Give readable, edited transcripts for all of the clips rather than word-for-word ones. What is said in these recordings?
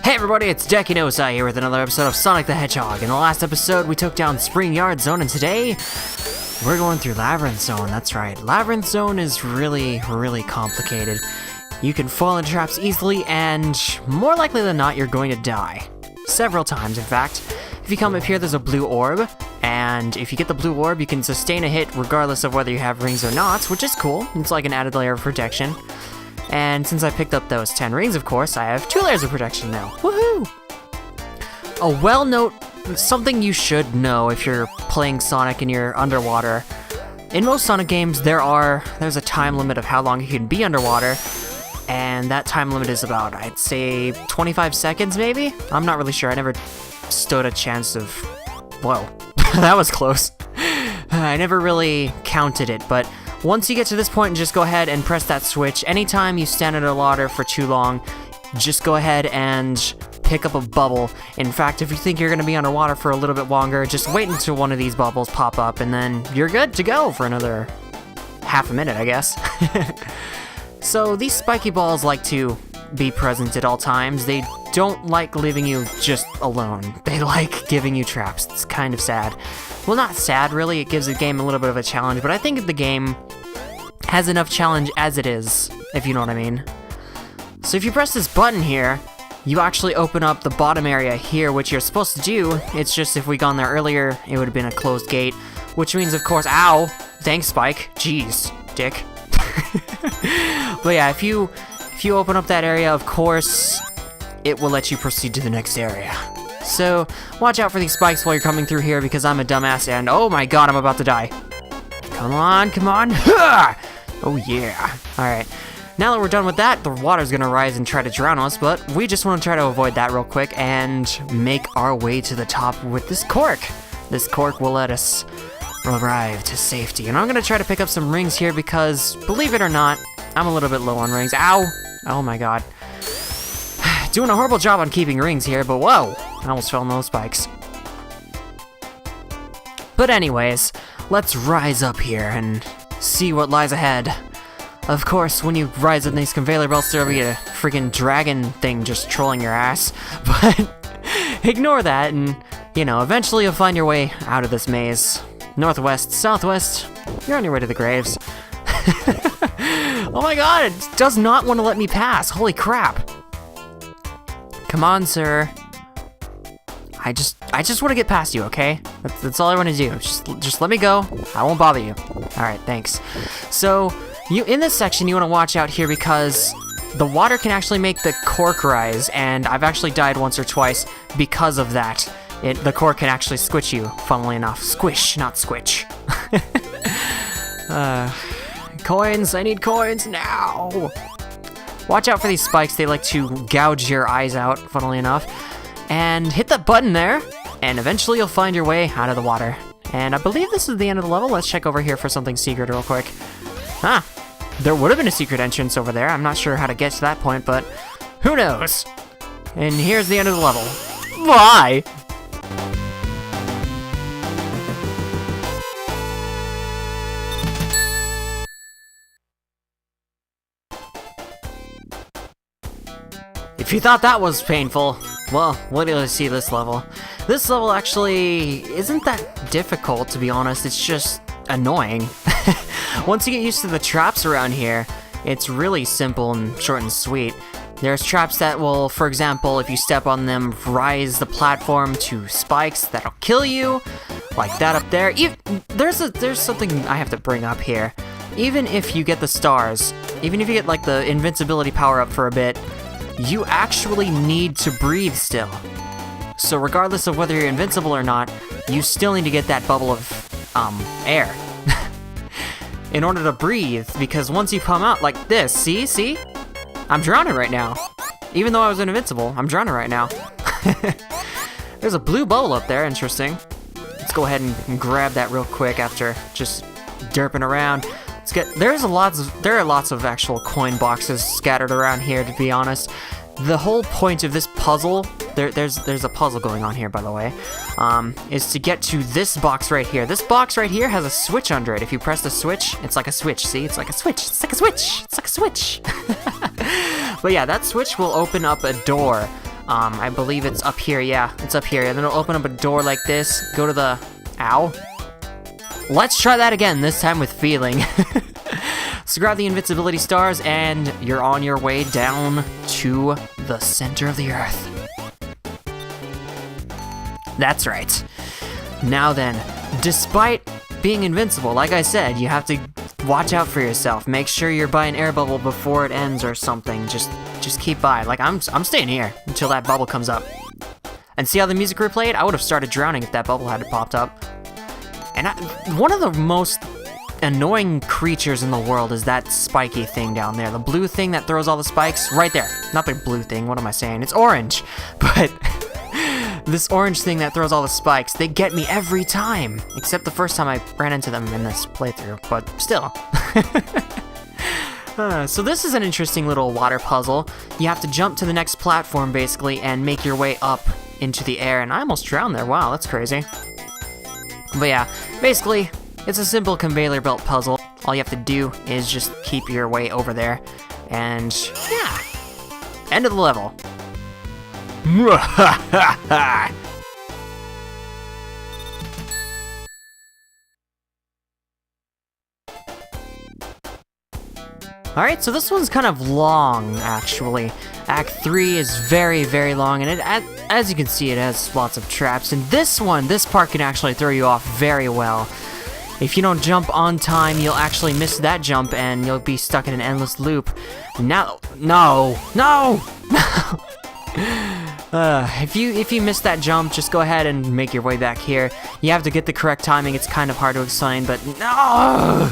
Hey everybody, it's Deki here with another episode of Sonic the Hedgehog. In the last episode, we took down Spring Yard Zone, and today, we're going through Labyrinth Zone. That's right. Labyrinth Zone is really complicated. You can fall into traps easily, and more likely than not, you're going to die. Several times, in fact. If you come up here, there's a blue orb, and if you get the blue orb, you can sustain a hit regardless of whether you have rings or not, which is cool. It's like an added layer of protection. And since I picked up those 10 rings, of course, I have 2 layers of protection now. Woohoo! Something you should know if you're playing Sonic and you're underwater. In most Sonic games, there's a time limit of how long you can be underwater, and that time limit is about, I'd say, 25 seconds maybe? I'm not really sure. I never stood a chance of... Whoa. That was close. I never really counted it, but once you get to this point, just go ahead and press that switch. Anytime you stand underwater for too long, just go ahead and pick up a bubble. In fact, if you think you're going to be underwater for a little bit longer, just wait until one of these bubbles pop up, and then you're good to go for another half a minute, I guess. So these spiky balls like to be present at all times. They don't like leaving you just alone. They like giving you traps. It's kind of sad. Well, not sad, really. It gives the game a little bit of a challenge, but I think the game has enough challenge as it is, if you know what I mean. So if you press this button here, you actually open up the bottom area here, which you're supposed to do. It's just if we'd gone there earlier, it would have been a closed gate, which means, of course, ow! Thanks, Spike. Jeez, dick. But yeah, if you open up that area, of course, it will let you proceed to the next area. So, watch out for these spikes while you're coming through here, because I'm a dumbass and, oh my god, I'm about to die. Come on, come on. Oh yeah. Alright, now that we're done with that, the water's gonna rise and try to drown us, but we just want to try to avoid that real quick and make our way to the top with this cork. This cork will let us arrive to safety. And I'm gonna try to pick up some rings here because, believe it or not, I'm a little bit low on rings. Ow! Oh my god. Doing a horrible job on keeping rings here, but whoa! I almost fell in those spikes. But anyways, let's rise up here and see what lies ahead. Of course, when you rise up these conveyor belts, there'll be a freaking dragon thing just trolling your ass. But ignore that, and, you know, eventually you'll find your way out of this maze. Northwest, southwest, you're on your way to the graves. Oh my god, it does not want to let me pass. Holy crap. Come on, sir. I just want to get past you, okay? That's all I want to do. Just let me go. I won't bother you. Alright, thanks. So, in this section, you want to watch out here because the water can actually make the cork rise, and I've actually died once or twice because of that. The cork can actually squish you, funnily enough. Squish, not squitch. Coins, I need coins now! Watch out for these spikes, they like to gouge your eyes out, funnily enough. And hit that button there, and eventually you'll find your way out of the water. And I believe this is the end of the level. Let's check over here for something secret real quick. Ah, there would have been a secret entrance over there. I'm not sure how to get to that point, but who knows? And here's the end of the level. Bye! If you thought that was painful, well, wait till you see this level. This level actually isn't that difficult, to be honest. It's just annoying. Once you get used to the traps around here, it's really simple and short and sweet. There's traps that will, for example, if you step on them, rise the platform to spikes that'll kill you, like that up there. There's something I have to bring up here. Even if you get the stars, even if you get like the invincibility power up for a bit, you actually need to breathe still. So regardless of whether you're invincible or not, you still need to get that bubble of, air. In order to breathe, because once you come out like this, see? I'm drowning right now. Even though I was invincible, I'm drowning right now. There's a blue bubble up there, interesting. Let's go ahead and grab that real quick after just derping around. There are lots of actual coin boxes scattered around here, to be honest. The whole point of this puzzle, there's a puzzle going on here, by the way, is to get to this box right here. This box right here has a switch under it. If you press the switch, it's like a switch, see? It's like a switch, it's like a switch, it's like a switch. But yeah, that switch will open up a door. I believe it's up here, yeah, it's up here. And then it'll open up a door like this, go to the... Ow. Let's try that again, this time with feeling. So grab the invincibility stars, and you're on your way down to the center of the earth. That's right. Now then, despite being invincible, like I said, you have to watch out for yourself. Make sure you're by an air bubble before it ends or something. Just keep by. Like, I'm staying here until that bubble comes up. And see how the music replayed? I would have started drowning if that bubble had popped up. And one of the most annoying creatures in the world is that spiky thing down there. The blue thing that throws all the spikes. Right there. Not the blue thing. What am I saying? It's orange. But this orange thing that throws all the spikes, they get me every time. Except the first time I ran into them in this playthrough. But still. So this is an interesting little water puzzle. You have to jump to the next platform, basically, and make your way up into the air. And I almost drowned there. Wow, that's crazy. But yeah, basically, it's a simple conveyor belt puzzle. All you have to do is just keep your way over there. And yeah, end of the level. Alright, so this one's kind of long, actually. Act 3 is very, very long, and as you can see, it has lots of traps. And this part can actually throw you off very well. If you don't jump on time, you'll actually miss that jump, and you'll be stuck in an endless loop. Now, no! If you miss that jump, just go ahead and make your way back here. You have to get the correct timing. It's kind of hard to explain, but no!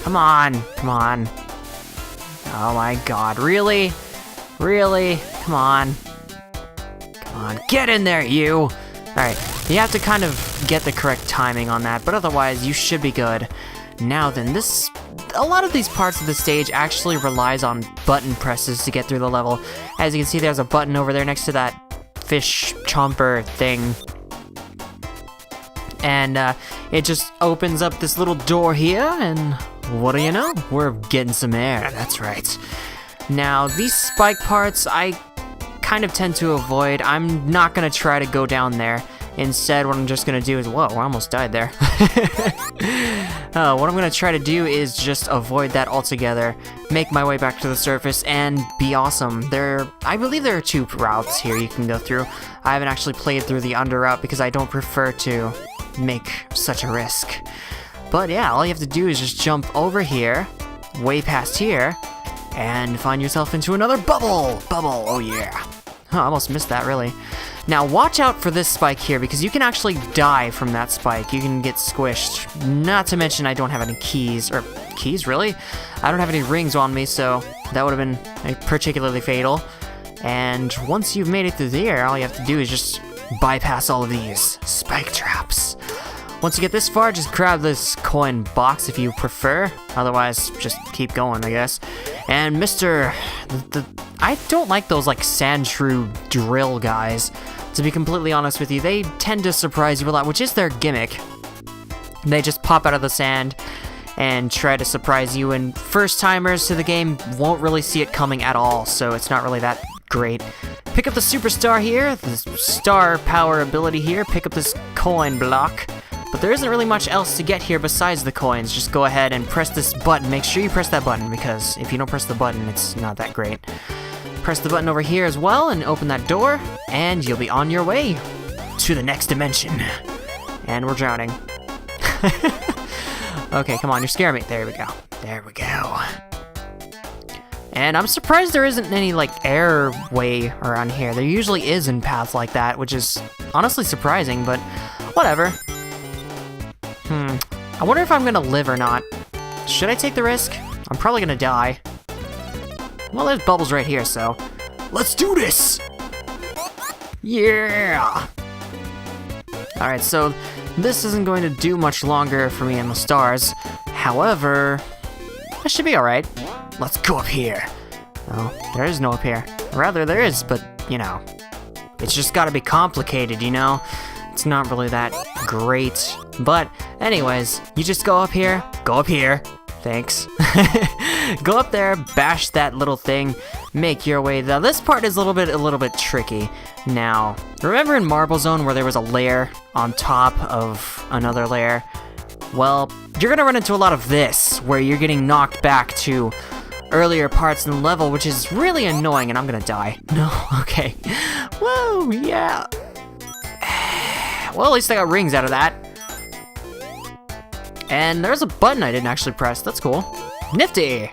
Come on. Oh my god, really? Really? Come on, get in there, you! Alright, you have to kind of get the correct timing on that, but otherwise, you should be good. Now then, a lot of these parts of the stage actually relies on button presses to get through the level. As you can see, there's a button over there next to that fish chomper thing. And it just opens up this little door here, and what do you know? We're getting some air, that's right. Now, these spike parts, I kind of tend to avoid. I'm not gonna try to go down there. Instead, what I'm just gonna do is, whoa, I almost died there. What I'm gonna try to do is just avoid that altogether, make my way back to the surface, and be awesome. I believe there are 2 routes here you can go through. I haven't actually played through the under route because I don't prefer to make such a risk. But yeah, all you have to do is just jump over here, way past here, and find yourself into another bubble! Oh yeah. I almost missed that, really. Now, watch out for this spike here, because you can actually die from that spike. You can get squished. Not to mention, I don't have any keys. Or, keys, really? I don't have any rings on me, so that would have been particularly fatal. And once you've made it through the air, all you have to do is just bypass all of these spike traps. Once you get this far, just grab this coin box if you prefer. Otherwise, just keep going, I guess. And I don't like those, like, sand shrew drill guys. To be completely honest with you, they tend to surprise you a lot, which is their gimmick. They just pop out of the sand and try to surprise you, and first-timers to the game won't really see it coming at all, so it's not really that great. Pick up the superstar here, the star power ability here, pick up this coin block. But there isn't really much else to get here besides the coins. Just go ahead and press this button. Make sure you press that button, because if you don't press the button, it's not that great. Press the button over here as well and open that door, and you'll be on your way to the next dimension. And we're drowning. Okay, come on, you're scaring me. There we go. And I'm surprised there isn't any, like, airway around here. There usually is in paths like that, which is honestly surprising, but whatever. I wonder if I'm gonna live or not. Should I take the risk? I'm probably gonna die. Well, there's bubbles right here, so let's do this! Yeah! Alright, so this isn't going to do much longer for me and the stars. However, I should be alright. Let's go up here. Oh, there is no up here. Rather, there is, but, you know, it's just gotta be complicated, you know? It's not really that great. But anyways, you just go up here, thanks. Go up there, bash that little thing, make your way. Now this part is a little bit tricky. Now, remember in Marble Zone where there was a layer on top of another layer? Well, you're gonna run into a lot of this, where you're getting knocked back to earlier parts in the level, which is really annoying, and I'm gonna die. No? Okay. Whoa, yeah. Well, at least I got rings out of that. And there's a button I didn't actually press. That's cool. Nifty!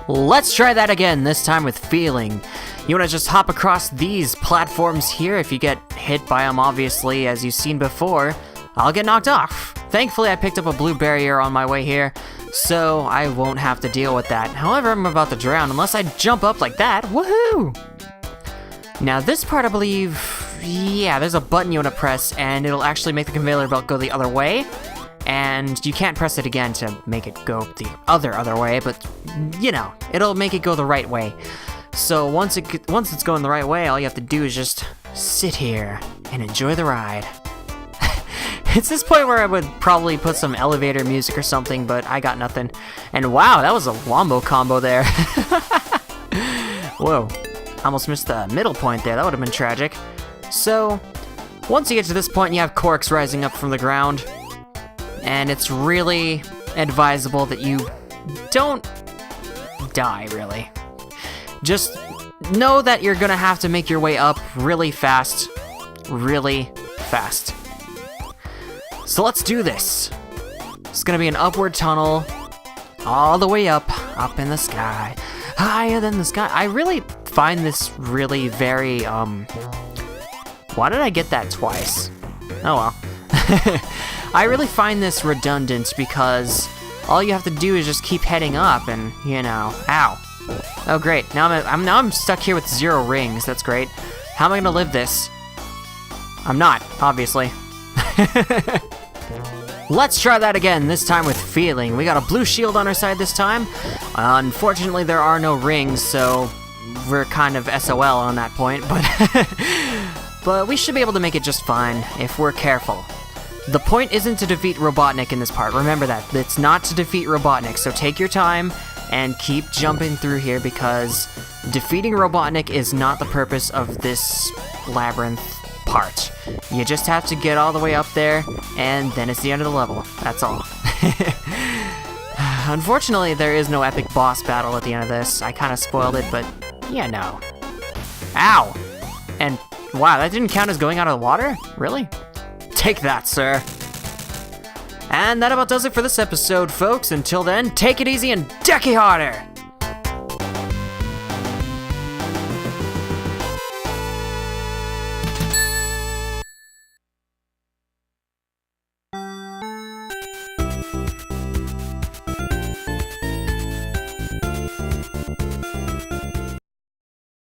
Let's try that again, this time with feeling. You wanna just hop across these platforms here. If you get hit by them, obviously, as you've seen before, I'll get knocked off. Thankfully, I picked up a blue barrier on my way here, so I won't have to deal with that. However, I'm about to drown unless I jump up like that. Woohoo! Now this part, I believe, yeah, there's a button you want to press, and it'll actually make the conveyor belt go the other way. And you can't press it again to make it go the other way, but you know, it'll make it go the right way. So once it's going the right way, all you have to do is just sit here and enjoy the ride. It's this point where I would probably put some elevator music or something, but I got nothing. And wow, that was a wombo combo there. Whoa, almost missed the middle point there. That would have been tragic. So, once you get to this point, you have corks rising up from the ground. And it's really advisable that you don't die, really. Just know that you're gonna have to make your way up really fast. Really fast. So let's do this. It's gonna be an upward tunnel, all the way up in the sky, higher than the sky. I really find this really very, why did I get that twice? Oh well. I really find this redundant because all you have to do is just keep heading up and, you know, ow. Oh great, now I'm stuck here with 0 rings, that's great. How am I gonna live this? I'm not, obviously. Let's try that again, this time with feeling. We got a blue shield on our side this time. Unfortunately, there are no rings, so we're kind of SOL on that point, but we should be able to make it just fine if we're careful. The point isn't to defeat Robotnik in this part, remember that. It's not to defeat Robotnik, so take your time and keep jumping through here because defeating Robotnik is not the purpose of this labyrinth part. You just have to get all the way up there, and then it's the end of the level. That's all. Unfortunately, there is no epic boss battle at the end of this. I kind of spoiled it, but yeah, no. Ow! And wow, that didn't count as going out of the water? Really? Take that, sir. And that about does it for this episode, folks. Until then, take it easy and Deki harder!